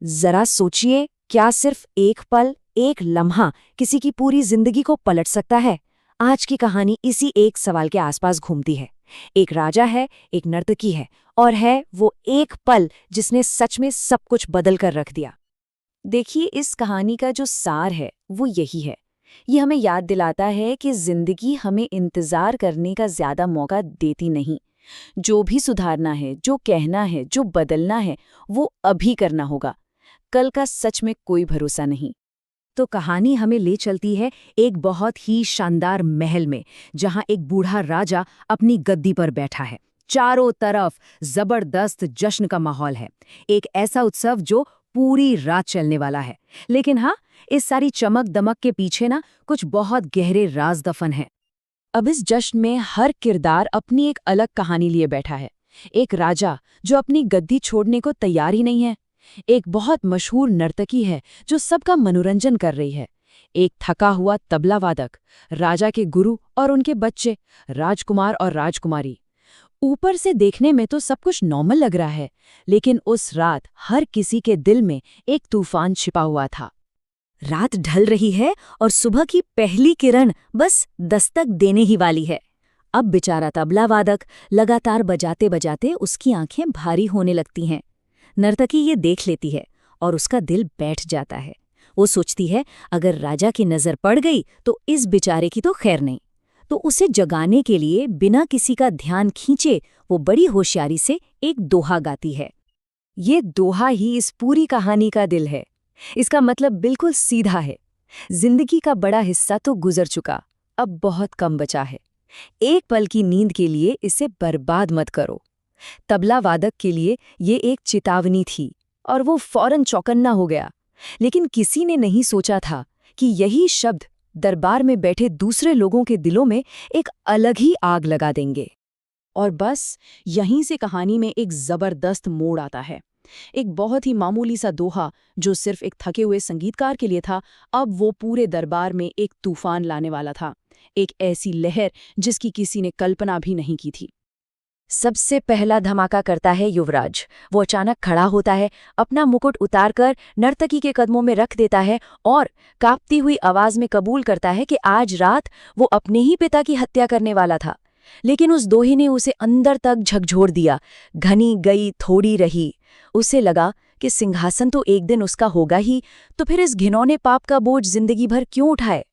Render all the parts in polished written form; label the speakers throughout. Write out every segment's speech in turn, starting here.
Speaker 1: जरा सोचिए, क्या सिर्फ एक पल, एक लम्हा किसी की पूरी जिंदगी को पलट सकता है? आज की कहानी इसी एक सवाल के आसपास घूमती है। एक राजा है, एक नर्तकी है, और है वो एक पल जिसने सच में सब कुछ बदल कर रख दिया। देखिए, इस कहानी का जो सार है वो यही है। ये हमें याद दिलाता है कि जिंदगी हमें इंतजार करने का ज्यादा मौका देती नहीं। जो भी सुधारना है, जो कहना है, जो बदलना है, वो अभी करना होगा। कल का सच में कोई भरोसा नहीं। तो कहानी हमें ले चलती है एक बहुत ही शानदार महल में, जहां एक बूढ़ा राजा अपनी गद्दी पर बैठा है। चारों तरफ जबरदस्त जश्न का माहौल है, एक ऐसा उत्सव जो पूरी रात चलने वाला है। लेकिन हाँ, इस सारी चमक दमक के पीछे ना कुछ बहुत गहरे राज दफन है। अब इस जश्न में हर किरदार अपनी एक अलग कहानी लिए बैठा है। एक राजा जो अपनी गद्दी छोड़ने को तैयार ही नहीं है, एक बहुत मशहूर नर्तकी है जो सबका मनोरंजन कर रही है, एक थका हुआ तबला वादक, राजा के गुरु और उनके बच्चे, राजकुमार और राजकुमारी। ऊपर से देखने में तो सब कुछ नॉर्मल लग रहा है, लेकिन उस रात हर किसी के दिल में एक तूफान छिपा हुआ था। रात ढल रही है और सुबह की पहली किरण बस दस्तक देने ही वाली है। अब बेचारा तबला वादक लगातार बजाते बजाते उसकी आंखें भारी होने लगती हैं। नर्तकी ये देख लेती है और उसका दिल बैठ जाता है। वो सोचती है, अगर राजा की नज़र पड़ गई तो इस बेचारे की तो खैर नहीं। तो उसे जगाने के लिए बिना किसी का ध्यान खींचे वो बड़ी होशियारी से एक दोहा गाती है। ये दोहा ही इस पूरी कहानी का दिल है। इसका मतलब बिल्कुल सीधा है। जिंदगी का बड़ा हिस्सा तो गुजर चुका, अब बहुत कम बचा है। एक पल की नींद के लिए इसे बर्बाद मत करो। तबला वादक के लिए ये एक चेतावनी थी और वो फौरन चौकन्ना हो गया। लेकिन किसी ने नहीं सोचा था कि यही शब्द दरबार में बैठे दूसरे लोगों के दिलों में एक अलग ही आग लगा देंगे। और बस यहीं से कहानी में एक जबरदस्त मोड़ आता है। एक बहुत ही मामूली सा दोहा जो सिर्फ एक थके हुए संगीतकार के लिए था, अब वो पूरे दरबार में एक तूफान लाने वाला था, एक ऐसी लहर जिसकी किसी ने कल्पना भी नहीं की थी। सबसे पहला धमाका करता है युवराज। वो अचानक खड़ा होता है, अपना मुकुट उतारकर नर्तकी के कदमों में रख देता है और कांपती हुई आवाज में कबूल करता है कि आज रात वो अपने ही पिता की हत्या करने वाला था। लेकिन उस दोहे ने उसे अंदर तक झकझोर दिया। घनी गई थोड़ी रही। उसे लगा कि सिंहासन तो एक दिन उसका होगा ही, तो फिर इस घिनौने पाप का बोझ जिंदगी भर क्यों उठाए।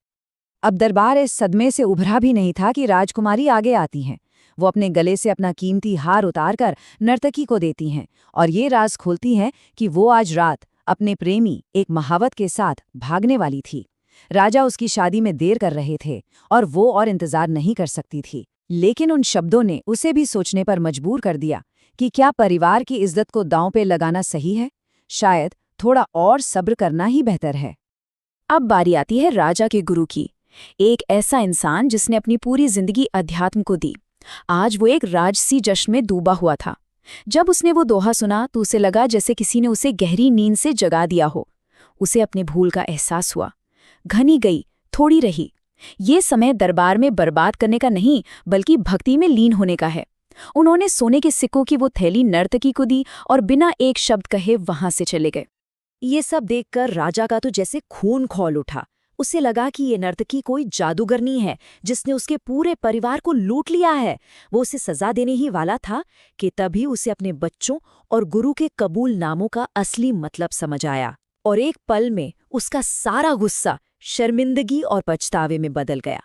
Speaker 1: अब दरबार इस सदमे से उभरा भी नहीं था कि राजकुमारी आगे आती हैं। वो अपने गले से अपना कीमती हार उतारकर नर्तकी को देती हैं और ये राज खोलती हैं कि वो आज रात अपने प्रेमी एक महावत के साथ भागने वाली थी। राजा उसकी शादी में देर कर रहे थे और वो और इंतजार नहीं कर सकती थी। लेकिन उन शब्दों ने उसे भी सोचने पर मजबूर कर दिया कि क्या परिवार की इज्जत को दांव पे लगाना सही है? शायद थोड़ा और सब्र करना ही बेहतर है। अब बारी आती है राजा के गुरु की, एक ऐसा इंसान जिसने अपनी पूरी जिंदगी अध्यात्म को दी। आज वो एक राजसी जश्न में डूबा हुआ था। जब उसने वो दोहा सुना तो उसे लगा जैसे किसी ने उसे गहरी नींद से जगा दिया हो। उसे अपने भूल का एहसास हुआ। घनी गई थोड़ी रही। ये समय दरबार में बर्बाद करने का नहीं, बल्कि भक्ति में लीन होने का है। उन्होंने सोने के सिक्कों की वो थैली नर्तकी को दी और बिना एक शब्द कहे वहां से चले गए। ये सब देखकर राजा का तो जैसे खून खौल उठा। उसे लगा कि ये नर्तकी कोई जादूगरनी है जिसने उसके पूरे परिवार को लूट लिया है। वो उसे सजा देने ही वाला था कि तभी उसे अपने बच्चों और गुरु के कबूल नामों का असली मतलब समझ आया और एक पल में उसका सारा गुस्सा शर्मिंदगी और पछतावे में बदल गया।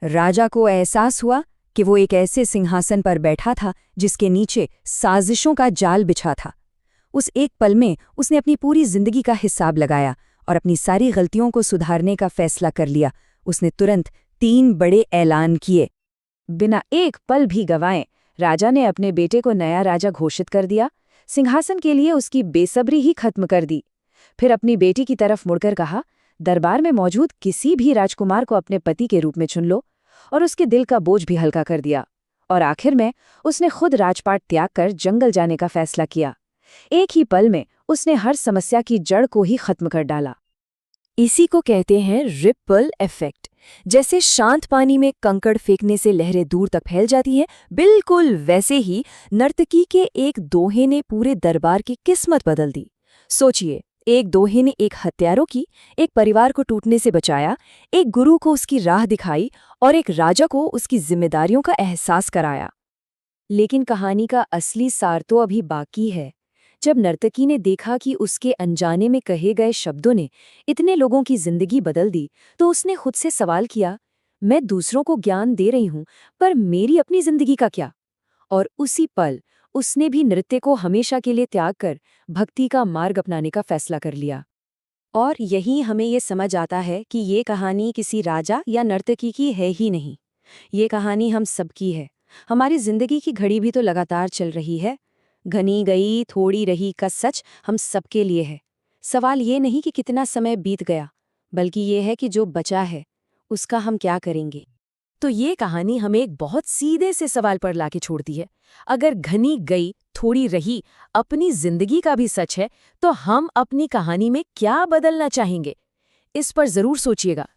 Speaker 1: राजा को एहसास हुआ कि वो एक ऐसे सिंहासन पर बैठा था जिसके नीचे साजिशों का जाल बिछा था। उस एक पल में उसने अपनी पूरी जिंदगी का हिसाब लगाया और अपनी सारी गलतियों को सुधारने का फैसला कर लिया। उसने तुरंत 3 बड़े ऐलान किए। बिना एक पल भी गंवाए राजा ने अपने बेटे को नया राजा घोषित कर दिया। सिंहासन के लिए उसकी बेसब्री ही खत्म कर दी। फिर अपनी बेटी की तरफ मुड़कर कहा, दरबार में मौजूद किसी भी राजकुमार को अपने पति के रूप में चुन लो, और उसके दिल का बोझ भी हल्का कर दिया। और आखिर में उसने खुद राजपाट त्याग कर जंगल जाने का फैसला किया। एक ही पल में उसने हर समस्या की जड़ को ही खत्म कर डाला। इसी को कहते हैं रिपल इफेक्ट। जैसे शांत पानी में कंकड़ फेंकने से लहरें दूर तक फैल जाती हैं, बिल्कुल वैसे ही नर्तकी के एक दोहे ने पूरे दरबार की किस्मत बदल दी। सोचिए, एक दोहे ने एक हत्यारों की, एक परिवार को टूटने से बचाया, एक गुरु को उसकी राह दिखाई और एक राजा को उसकी जिम्मेदारियों का एहसास कराया। लेकिन कहानी का असली सार तो अभी बाकी है। जब नर्तकी ने देखा कि उसके अनजाने में कहे गए शब्दों ने इतने लोगों की जिंदगी बदल दी, तो उसने खुद से सवाल किया, मैं दूसरों को ज्ञान दे रही हूं, पर मेरी अपनी जिंदगी का क्या? और उसी पल उसने भी नृत्य को हमेशा के लिए त्याग कर भक्ति का मार्ग अपनाने का फैसला कर लिया। और यही हमें ये समझ आता है कि ये कहानी किसी राजा या नर्तकी की है ही नहीं। ये कहानी हम सबकी है। हमारी जिंदगी की घड़ी भी तो लगातार चल रही है। घनी गई थोड़ी रही का सच हम सबके लिए है। सवाल ये नहीं कि कितना समय बीत गया, बल्कि ये है कि जो बचा है उसका हम क्या करेंगे। तो ये कहानी हमें एक बहुत सीधे से सवाल पर लाके छोड़ती है। अगर घनी गई थोड़ी रही अपनी जिंदगी का भी सच है, तो हम अपनी कहानी में क्या बदलना चाहेंगे? इस पर जरूर सोचिएगा।